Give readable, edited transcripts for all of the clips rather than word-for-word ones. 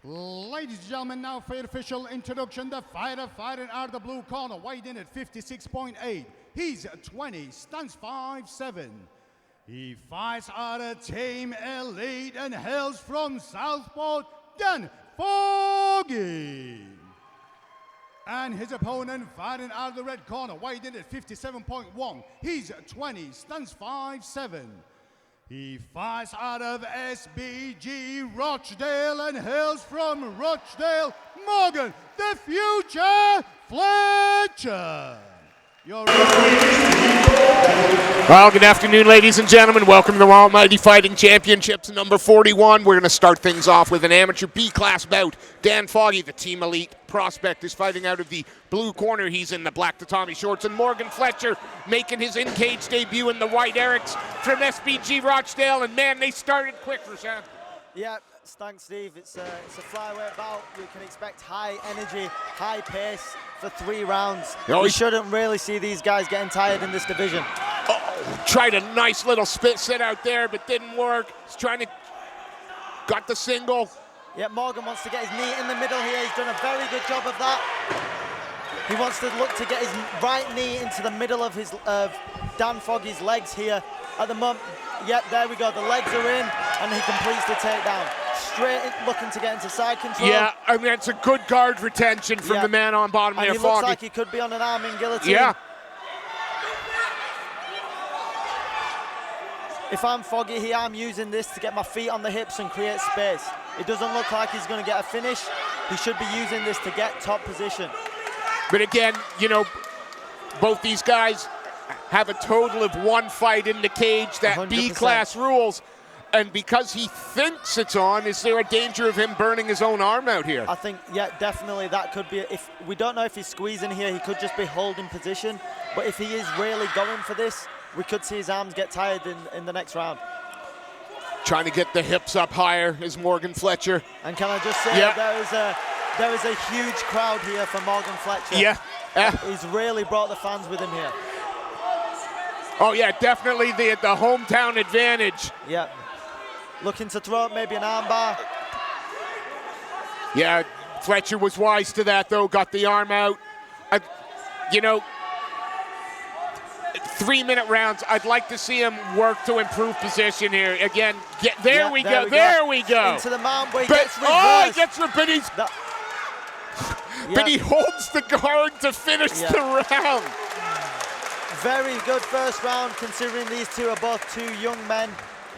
Ladies and gentlemen, now for your official introduction, the fighter fighting out of the blue corner, weighed in at 56.8. He's 20, stands 5'7". He fights out of Team Elite and hails from Southport, Dan Foggy. And his opponent fighting out of the red corner, weighed in at 57.1. He's 20, stands 5'7". He fights out of SBG Rochdale and hails from Rochdale, Morgan, the future Fletcher. Well, good afternoon, ladies and gentlemen. Welcome to the Almighty Fighting Championships number 41. We're going to start things off with an amateur B-class bout. Dan Foggy, the Team Elite prospect, is fighting out of the blue corner. He's in the black tatami shorts. And Morgan Fletcher making his in-cage debut in the white Erics from SBG Rochdale. And, man, they started quick, Rashan. Yeah, thanks, Steve. It's a flyweight bout. You can expect high energy, high pace for 3 rounds. You shouldn't really see these guys getting tired in this division. Tried a nice little sit out there, but didn't work. He's trying to, got the single. Yeah, Morgan wants to get his knee in the middle here. He's done a very good job of that. He wants to look to get his right knee into the middle of his Dan Foggy's legs here. At the moment, yep, there we go. The legs are in, and he completes the takedown. Straight in, looking to get into side control. Yeah, I mean, it's a good guard retention from the man on bottom there, Foggy. He looks like he could be on an arm in guillotine. Yeah. If I'm Foggy here, I'm using this to get my feet on the hips and create space. It doesn't look like he's going to get a finish. He should be using this to get top position. But again, you know, both these guys have a total of 1 fight in the cage, that 100%. B-class rules. And because he thinks it's on, is there a danger of him burning his own arm out here? I think, yeah, definitely that could be. If we don't know if he's squeezing here, he could just be holding position. But if he is really going for this, we could see his arms get tired in the next round. Trying to get the hips up higher is Morgan Fletcher. And can I just say, there is a huge crowd here for Morgan Fletcher. Yeah. He's really brought the fans with him here. Oh, yeah, definitely the hometown advantage. Yeah. Looking to throw up maybe an armbar. Yeah, Fletcher was wise to that, though. Got the arm out. You know, 3-minute rounds. I'd like to see him work to improve position here. Again, there we go. Into the mount, but he gets reversed. Oh, he gets reversed. But he holds the guard to finish the round. Very good first round, considering these two are both 2 young men.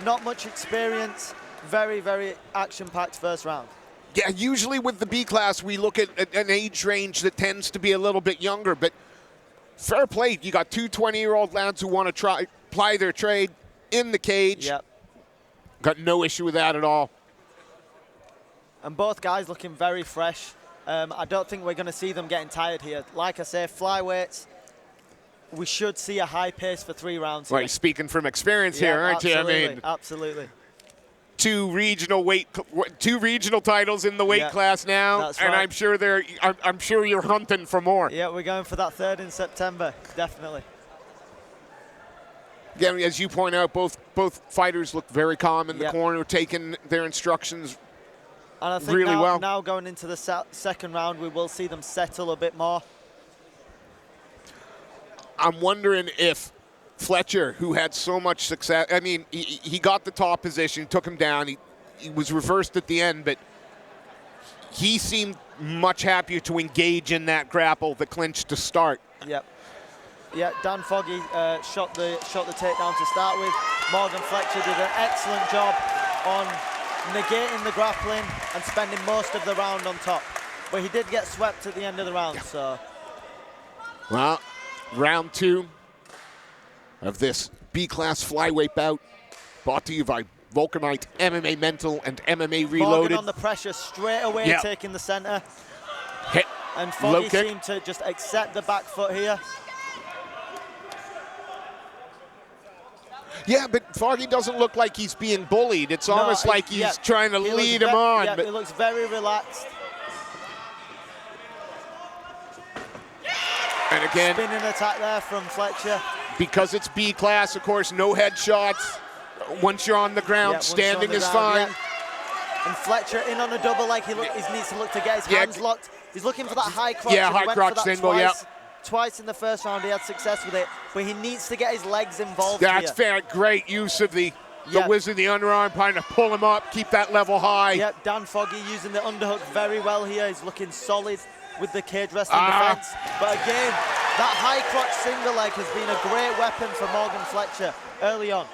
Not much experience. Very, very action-packed first round. Yeah, usually with the B-class, we look at an age range that tends to be a little bit younger, but fair play. You got 2 20-year-old lads who want to ply their trade in the cage. Yep. Got no issue with that at all. And both guys looking very fresh. I don't think we're going to see them getting tired here. Like I say, flyweights, we should see a high pace for 3 rounds. Well, you're speaking from experience here, aren't you? I mean, absolutely. 2 regional titles in the weight class now, That's and right. I'm sure you're hunting for more. Yeah, we're going for that 3rd in September, definitely. Again, as you point out, both fighters look very calm in the corner, taking their instructions and I think really well. Now going into the second round, we will see them settle a bit more. I'm wondering if Fletcher, who had so much success, I mean, he got the top position, took him down, he was reversed at the end, but he seemed much happier to engage in that grapple, the clinch to start. Yep. Yeah, Dan Foggy shot the takedown to start with. Morgan Fletcher did an excellent job on negating the grappling and spending most of the round on top. But he did get swept at the end of the round, so. Well, round 2 of this B-class flyweight bout, brought to you by Vulcanite MMA Mental and MMA Reloaded. Morgan on the pressure straight away, taking the center. Hit. And Foggy seemed to just accept the back foot here. Yeah, but Foggy doesn't look like he's being bullied. It's almost like he's trying to lead him on. Yeah, he looks very relaxed. And again, spinning attack there from Fletcher. Because it's B-class, of course, no headshots. Once you're on the ground, standing is fine. And Fletcher in on a double leg. He needs to look to get his hands locked. He's looking for that high crotch. Yeah, and he high went crotch for that single, twice in the first round. He had success with it, but he needs to get his legs involved. That's fair. Great use of the whiz of the underarm, trying to pull him up, keep that level high. Yep, Dan Foggy using the underhook very well here. He's looking solid with the cage wrestling defense. But again, that high crotch single leg has been a great weapon for Morgan Fletcher early on.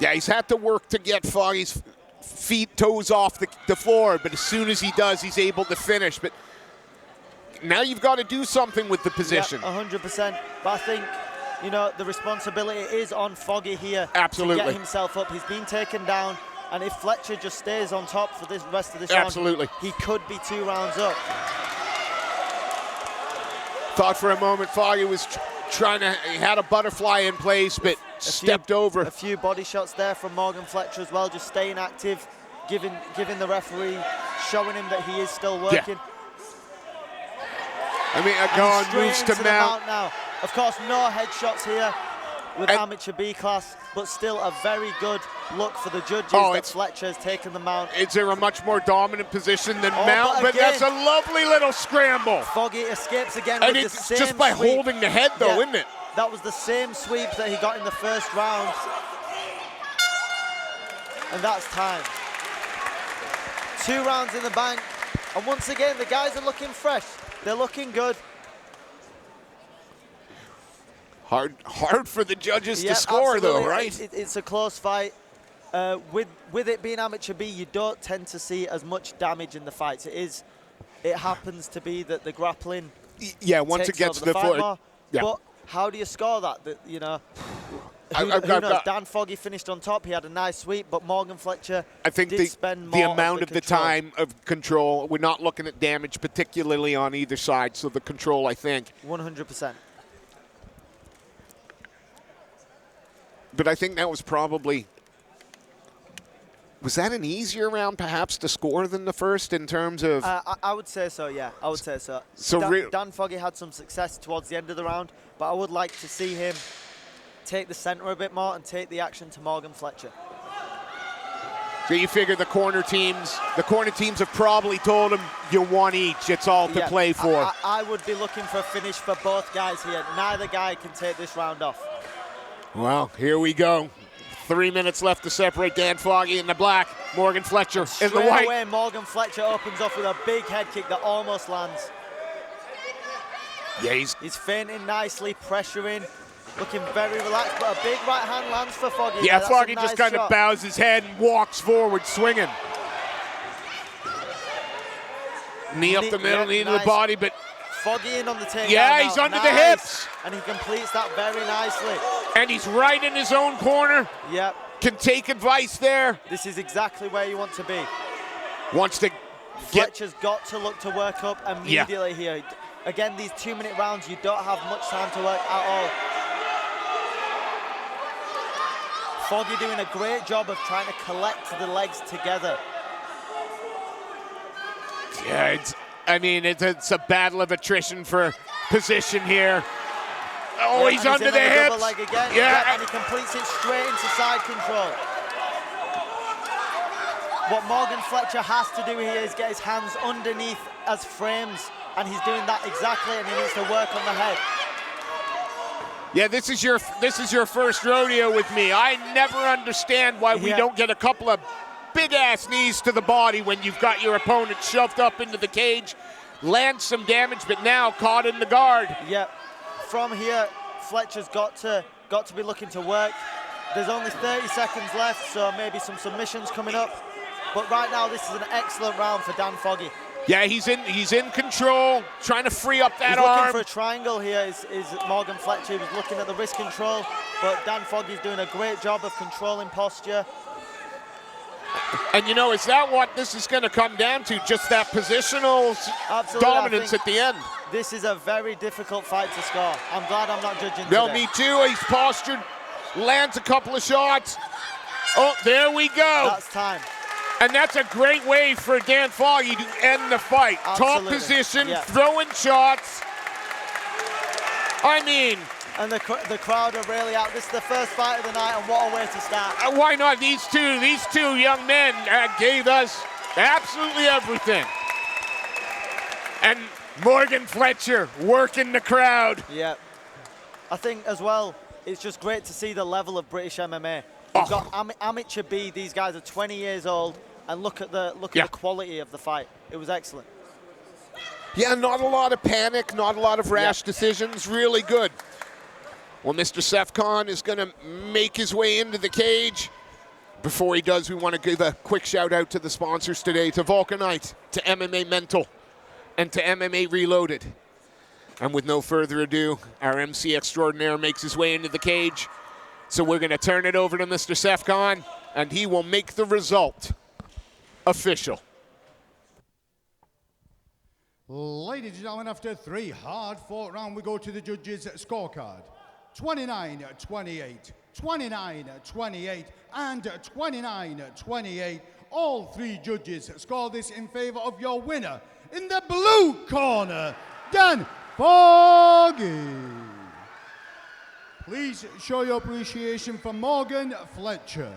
Yeah, he's had to work to get Foggy's feet, toes off the floor, but as soon as he does, he's able to finish. But now you've got to do something with the position. Yeah, 100%. But I think, you know, the responsibility is on Foggy here. Absolutely. To get himself up. He's been taken down, and if Fletcher just stays on top for this rest of this Absolutely. round, he could be 2 rounds up. Thought for a moment Foggy was trying to, he had a butterfly in place, but stepped over. A few body shots there from Morgan Fletcher as well, just staying active, giving the showing him that he is still working. I mean, going moves to mount now. Of course, no headshots here with Amateur B class, but still a very good look for the judges that Fletcher has taken the mount. It's in a much more dominant position than mount, but that's a lovely little scramble. Foggy escapes again and with the same just by sweep. holding the head, though, isn't it? That was the same sweep that he got in the first round. And that's time. 2 rounds in the bank. And once again, the guys are looking fresh. They're looking good. Hard for the judges to score, though, right? It's a close fight. With it being Amateur B, you don't tend to see as much damage in the fights. It happens to be that the grappling once it gets to the floor. But how do you score that? You know, who knows? Dan Foggy finished on top. He had a nice sweep, but Morgan Fletcher did spend more the amount of the time of control, we're not looking at damage particularly on either side, so the control, I think. 100%. But I think that was probably, was that an easier round perhaps to score than the first in terms of? I would say so, yeah. I would say so. Dan Foggy had some success towards the end of the round, but I would like to see him take the center a bit more and take the action to Morgan Fletcher. So you figure the corner teams have probably told him you won each. It's all to play for. I would be looking for a finish for both guys here. Neither guy can take this round off. Well, here we go. 3 minutes left to separate Dan Foggy in the black, Morgan Fletcher in the white. Straight away, Morgan Fletcher opens up with a big head kick that almost lands. Yeah, he's feinting nicely, pressuring, looking very relaxed, but a big right hand lands for Foggy. Yeah, Foggy just kind of bows his head and walks forward, swinging. Knee up the middle, knee to the body, but Foggy in on the takedown. Yeah, he's under the hips. And he completes that very nicely. And he's right in his own corner. Yep. Can take advice there. This is exactly where you want to be. Wants to Fletcher's got to look to work up immediately here. Again, these 2-minute rounds, you don't have much time to work at all. Foggy doing a great job of trying to collect the legs together. Yeah, it's a battle of attrition for position here. Oh, he's under the hips. Double leg again. Yeah, and he completes it straight into side control. What Morgan Fletcher has to do here is get his hands underneath as frames, and he's doing that exactly, and he needs to work on the head. Yeah, this is your first rodeo with me. I never understand why we don't get a couple of big-ass knees to the body when you've got your opponent shoved up into the cage, lands some damage, but now caught in the guard. Yep. From here, Fletcher's got to be looking to work. There's only 30 seconds left, so maybe some submissions coming up. But right now, this is an excellent round for Dan Foggy. Yeah, he's in control, trying to free up that arm. He's looking for a triangle here, is Morgan Fletcher. He was looking at the wrist control, but Dan Foggy's doing a great job of controlling posture. And you know, is that what this is going to come down to? Just that positional dominance at the end? This is a very difficult fight to score. I'm glad I'm not judging Well, today. me too. He's postured, lands a couple of shots. Oh, there we go. That's time. And that's a great way for Dan Foggy to end the fight. Absolutely. Top position, throwing shots. I mean... And the crowd are really out. This is the first fight of the night, and what a way to start. Why not? These two young men gave us Absolutely everything. And Morgan Fletcher working the crowd. Yeah. I think as well, it's just great to see the level of British MMA. We've got Amateur B, these guys are 20 years old, and look at the quality of the fight. It was excellent. Yeah, not a lot of panic, not a lot of rash decisions, really good. Well, Mr. Sefcon is going to make his way into the cage. Before he does, we want to give a quick shout out to the sponsors today, to Vulcanite, to MMA Mental, and to MMA Reloaded. And with no further ado, our MC extraordinaire makes his way into the cage. So we're going to turn it over to Mr. Sefcon, and he will make the result official. Ladies and gentlemen, after 3 hard-fought rounds, we go to the judges' scorecard. 29-28, 29-28, and 29-28. All 3 judges score this in favor of your winner. In the blue corner, Dan Foggy. Please show your appreciation for Morgan Fletcher.